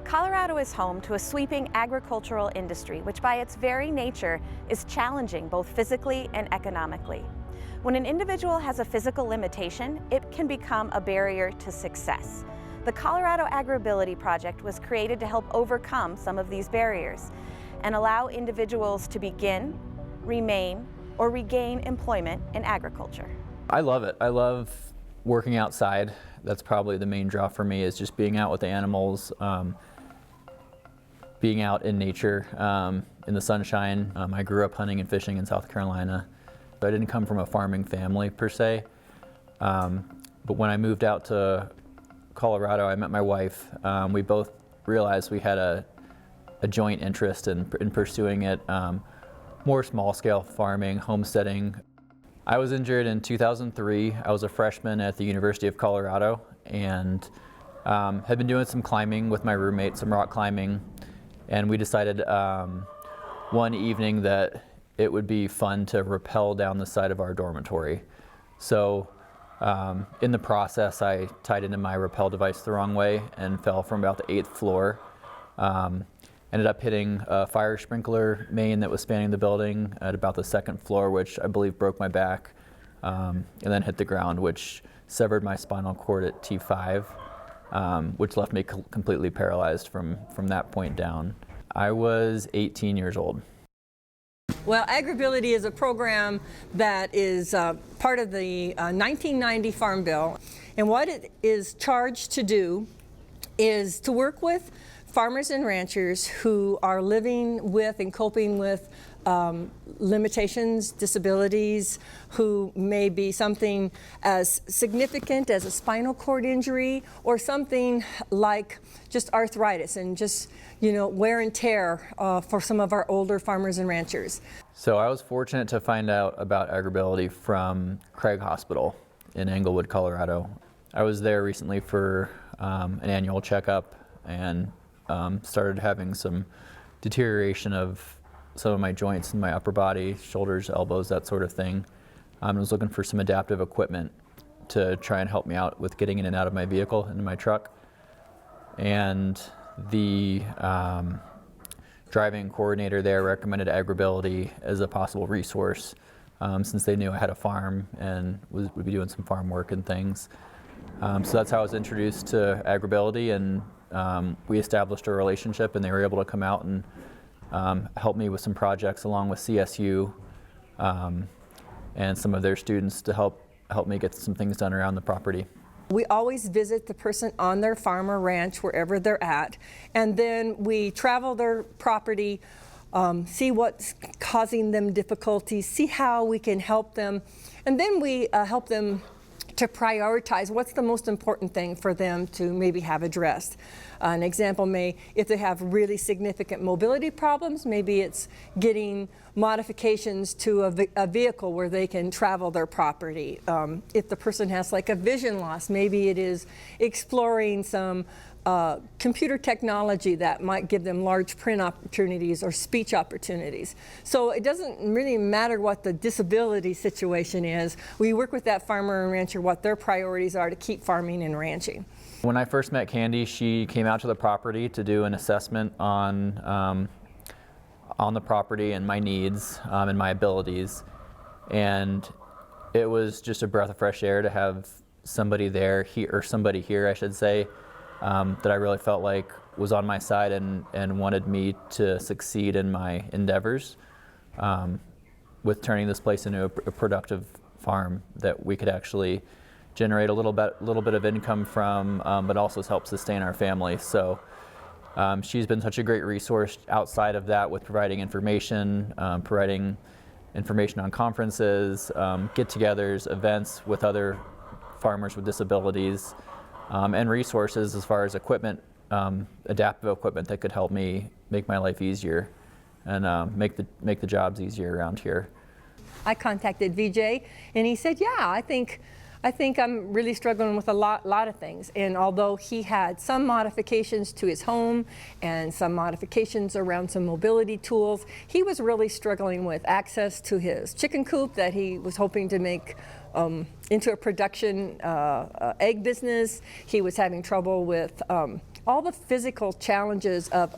Colorado is home to a sweeping agricultural industry, which by its very nature is challenging both physically and economically. When an individual has a physical limitation, it can become a barrier to success. The Colorado AgrAbility project was created to help overcome some of these barriers and allow individuals to begin, remain, or regain employment in agriculture. I love it. I love working outside. That's probably the main draw for me, is just being out with the animals, being out in nature, in the sunshine. I grew up hunting and fishing in South Carolina. I didn't come from a farming family per se, but when I moved out to Colorado, I met my wife. We both realized we had a joint interest in pursuing it, more small-scale farming, homesteading. I was injured in 2003. I was a freshman at the University of Colorado and had been doing some climbing with my roommate, some rock climbing, and we decided one evening that it would be fun to rappel down the side of our dormitory. So in the process, I tied into my rappel device the wrong way and fell from about the 8th floor. Ended up hitting a fire sprinkler main that was spanning the building at about the 2nd floor, which I believe broke my back, and then hit the ground, which severed my spinal cord at T5, which left me completely paralyzed from that point down. I was 18 years old. Well, AgrAbility is a program that is part of the 1990 Farm Bill, and what it is charged to do is to work with farmers and ranchers who are living with and coping with limitations, disabilities, who may be something as significant as a spinal cord injury or something like just arthritis and just, wear and tear for some of our older farmers and ranchers. So I was fortunate to find out about AgrAbility from Craig Hospital in Englewood, Colorado. I was there recently for an annual checkup and started having some deterioration of some of my joints in my upper body, shoulders, elbows, that sort of thing. I was looking for some adaptive equipment to try and help me out with getting in and out of my vehicle, into my truck. And the driving coordinator there recommended AgrAbility as a possible resource, since they knew I had a farm and would be doing some farm work and things. So that's how I was introduced to AgrAbility, and we established a relationship, and they were able to come out and help me with some projects along with CSU and some of their students to help me get some things done around the property. We always visit the person on their farm or ranch, wherever they're at, and then we travel their property, see what's causing them difficulties, see how we can help them, and then we help them to prioritize what's the most important thing for them to maybe have addressed. An example if they have really significant mobility problems, maybe it's getting modifications to a vehicle where they can travel their property. If the person has like a vision loss, maybe it is exploring some computer technology that might give them large print opportunities or speech opportunities. So it doesn't really matter what the disability situation is. We work with that farmer and rancher what their priorities are to keep farming and ranching. When I first met Candy, she came out to the property to do an assessment on the property and my needs and my abilities. And it was just a breath of fresh air to have somebody there, or somebody here, I should say, that I really felt like was on my side and wanted me to succeed in my endeavors with turning this place into a productive farm that we could actually generate a little bit of income from, but also help sustain our family. So she's been such a great resource outside of that with providing information on conferences, get-togethers, events with other farmers with disabilities, and resources as far as equipment, adaptive equipment that could help me make my life easier and make the jobs easier around here. I contacted VJ and he said, yeah, I think I'm really struggling with a lot of things. And although he had some modifications to his home and some modifications around some mobility tools, he was really struggling with access to his chicken coop that he was hoping to make into a production egg business. He was having trouble with all the physical challenges of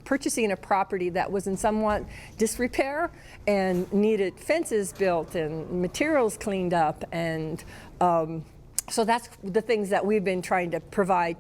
purchasing a property that was in somewhat disrepair and needed fences built and materials cleaned up. And so that's the things that we've been trying to provide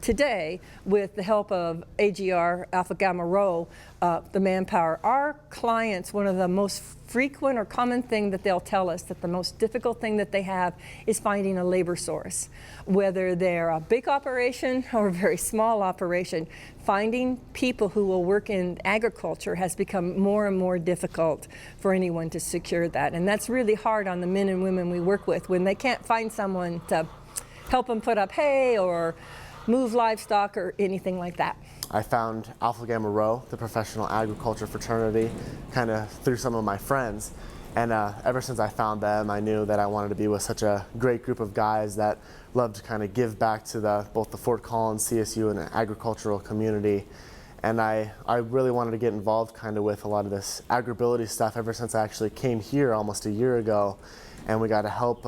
today with the help of AGR, Alpha Gamma Rho, the manpower. Our clients, one of the most frequent or common thing that they'll tell us that the most difficult thing that they have is finding a labor source. Whether they're a big operation or a very small operation, finding people who will work in agriculture has become more and more difficult for anyone to secure that. And that's really hard on the men and women we work with when they can't find someone to help them put up hay or move livestock or anything like that. I found Alpha Gamma Rho, the professional agriculture fraternity, kind of through some of my friends. And ever since I found them, I knew that I wanted to be with such a great group of guys that love to kind of give back to both the Fort Collins, CSU, and the agricultural community. And I really wanted to get involved kind of with a lot of this AgrAbility stuff ever since I actually came here almost a year ago, and we got to help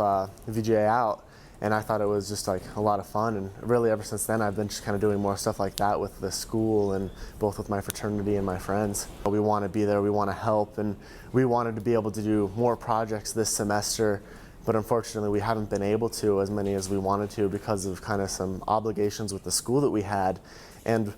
VJ out. And I thought it was just like a lot of fun, and really ever since then I've been just kind of doing more stuff like that with the school and both with my fraternity and my friends. We want to be there, we want to help, and we wanted to be able to do more projects this semester, but unfortunately we haven't been able to as many as we wanted to because of kind of some obligations with the school that we had. And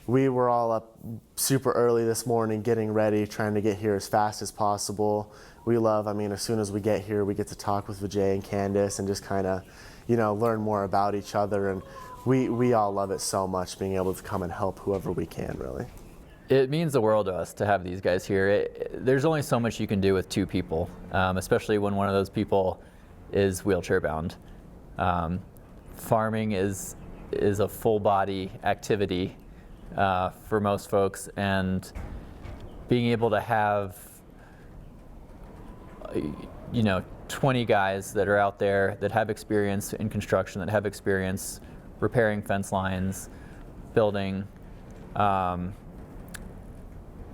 we were all up super early this morning getting ready, trying to get here as fast as possible. We love, I mean, as soon as we get here, we get to talk with Vijay and Candace and just kind of, you know, learn more about each other. And we all love it so much, being able to come and help whoever we can, really. It means the world to us to have these guys here. There's only so much you can do with two people, especially when one of those people is wheelchair bound. Farming is a full body activity for most folks, and being able to have 20 guys that are out there that have experience in construction, that have experience repairing fence lines, building,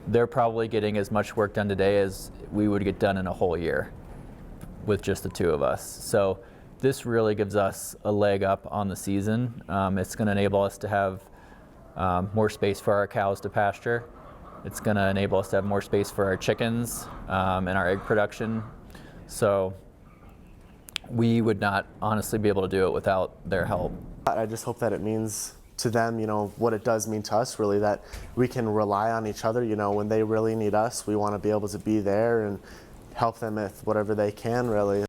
they're probably getting as much work done today as we would get done in a whole year with just the two of us. So this really gives us a leg up on the season. It's going to enable us to have more space for our cows to pasture. It's going to enable us to have more space for our chickens and our egg production. So we would not honestly be able to do it without their help. I just hope that it means to them, you know, what it does mean to us, really, that we can rely on each other. You know, when they really need us, we want to be able to be there and help them with whatever they can, really.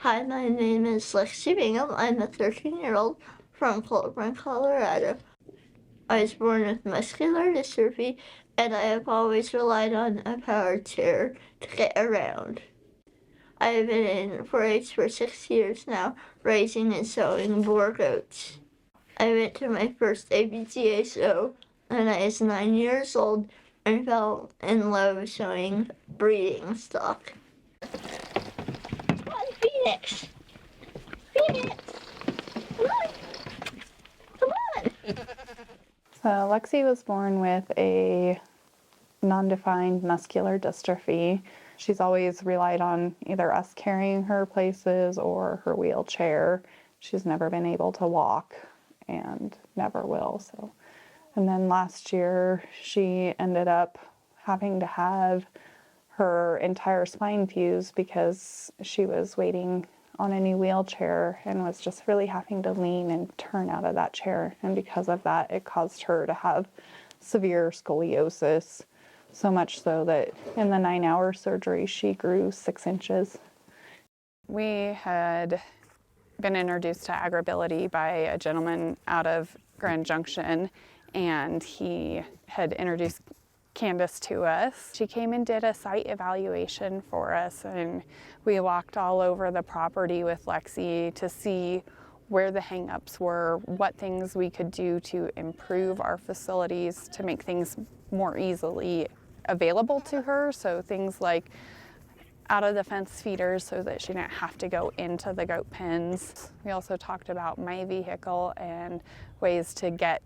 Hi, my name is Lexi Bingham. I'm a 13-year-old from Colburn, Colorado. I was born with muscular dystrophy, and I have always relied on a power chair to get around. I have been in 4-H for 6 years now, raising and sewing boar goats. I went to my first ABTA show when I was 9 years old and fell in love with showing breeding stock. Come on, Phoenix! Phoenix! Come on! Come on! So Lexi was born with a non-defined muscular dystrophy. She's always relied on either us carrying her places or her wheelchair. She's never been able to walk and never will. And then last year she ended up having to have her entire spine fused because she was waiting on a new wheelchair and was just really having to lean and turn out of that chair. And because of that, it caused her to have severe scoliosis, so much so that in the 9-hour surgery, she grew 6 inches. We had been introduced to AgrAbility by a gentleman out of Grand Junction, and he had introduced Candace to us. She came and did a site evaluation for us, and we walked all over the property with Lexi to see where the hang-ups were, what things we could do to improve our facilities to make things more easily available to her. So things like out of the fence feeders so that she didn't have to go into the goat pens. We also talked about my vehicle and ways to get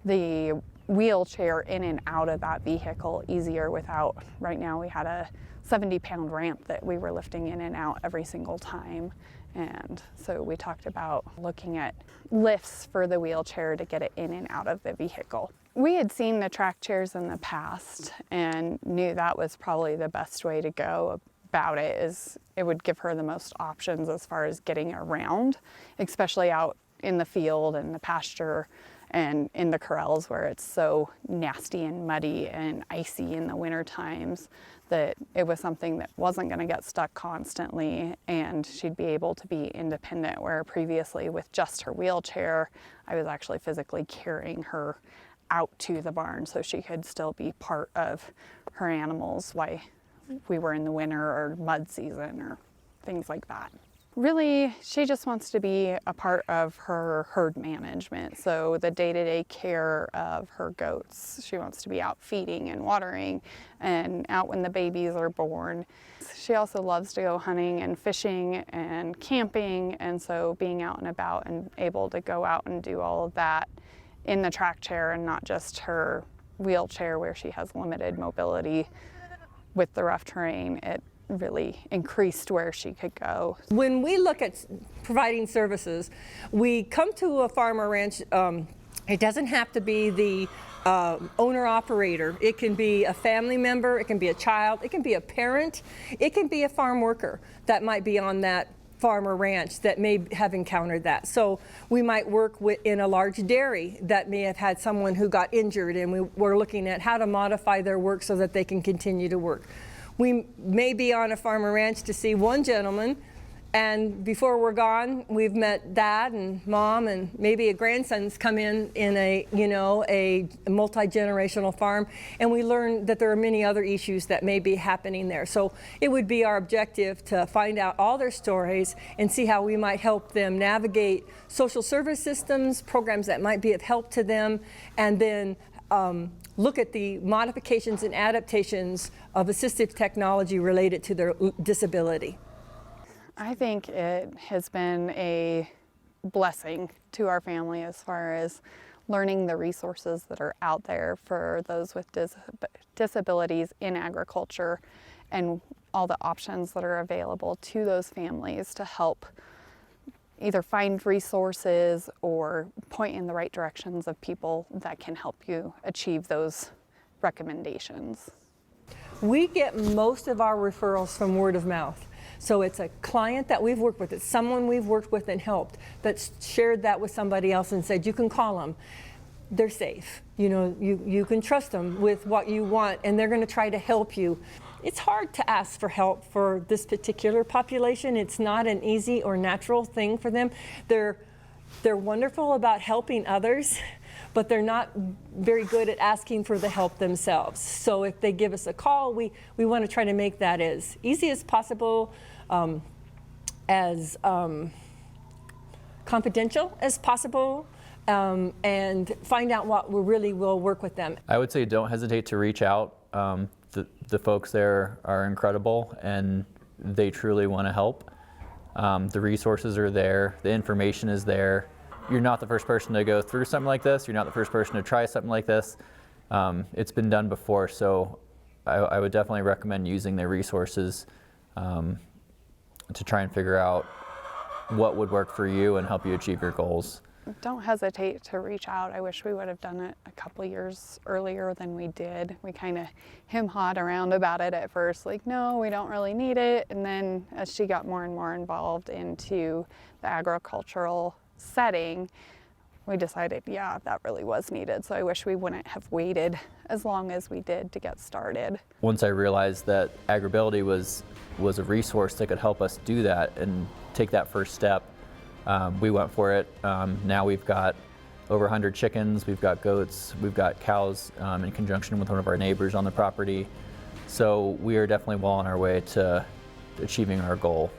the wheelchair in and out of that vehicle easier without, right now we had a 70-pound ramp that we were lifting in and out every single time. And so we talked about looking at lifts for the wheelchair to get it in and out of the vehicle. We had seen the track chairs in the past and knew that was probably the best way to go about it, is it would give her the most options as far as getting around, especially out in the field and the pasture and in the corrals where it's so nasty and muddy and icy in the winter times, that it was something that wasn't going to get stuck constantly and she'd be able to be independent, where previously with just her wheelchair, I was actually physically carrying her out to the barn so she could still be part of her animals while we were in the winter or mud season or things like that. Really, she just wants to be a part of her herd management. So the day-to-day care of her goats. She wants to be out feeding and watering and out when the babies are born. She also loves to go hunting and fishing and camping. And so being out and about and able to go out and do all of that in the track chair and not just her wheelchair where she has limited mobility with the rough terrain, it really increased where she could go. When we look at providing services, we come to a farm or ranch. It doesn't have to be the owner-operator. It can be a family member, it can be a child, it can be a parent, it can be a farm worker that might be on that farm or ranch that may have encountered that. So we might work in a large dairy that may have had someone who got injured, and we're looking at how to modify their work so that they can continue to work. We may be on a farm or ranch to see one gentleman, and before we're gone, we've met dad and mom and maybe a grandson's come in a multi-generational farm, and we learn that there are many other issues that may be happening there. So it would be our objective to find out all their stories and see how we might help them navigate social service systems, programs that might be of help to them, and then look at the modifications and adaptations of assistive technology related to their disability. I think it has been a blessing to our family as far as learning the resources that are out there for those with disabilities in agriculture and all the options that are available to those families to help either find resources or point in the right directions of people that can help you achieve those recommendations. We get most of our referrals from word of mouth. So it's a client that we've worked with, it's someone we've worked with and helped that's shared that with somebody else and said, you can call them. They're safe. You can trust them with what you want, and they're going to try to help you. It's hard to ask for help for this particular population. It's not an easy or natural thing for them. They're wonderful about helping others, but they're not very good at asking for the help themselves. So if they give us a call, we want to try to make that as easy as possible, as confidential as possible, and find out what we really will work with them. I would say don't hesitate to reach out. The folks there are incredible and they truly want to help. The resources are there, the information is there. You're not the first person to go through something like this. You're not the first person to try something like this. It's been done before, so I would definitely recommend using their resources to try and figure out what would work for you and help you achieve your goals. Don't hesitate to reach out. I wish we would have done it a couple years earlier than we did. We kind of hem-hawed around about it at first, like, no, we don't really need it. And then as she got more and more involved into the agricultural setting, we decided, yeah, that really was needed. So I wish we wouldn't have waited as long as we did to get started. Once I realized that AgrAbility was a resource that could help us do that and take that first step, we went for it. Now we've got over 100 chickens, we've got goats, we've got cows in conjunction with one of our neighbors on the property. So we are definitely well on our way to achieving our goal.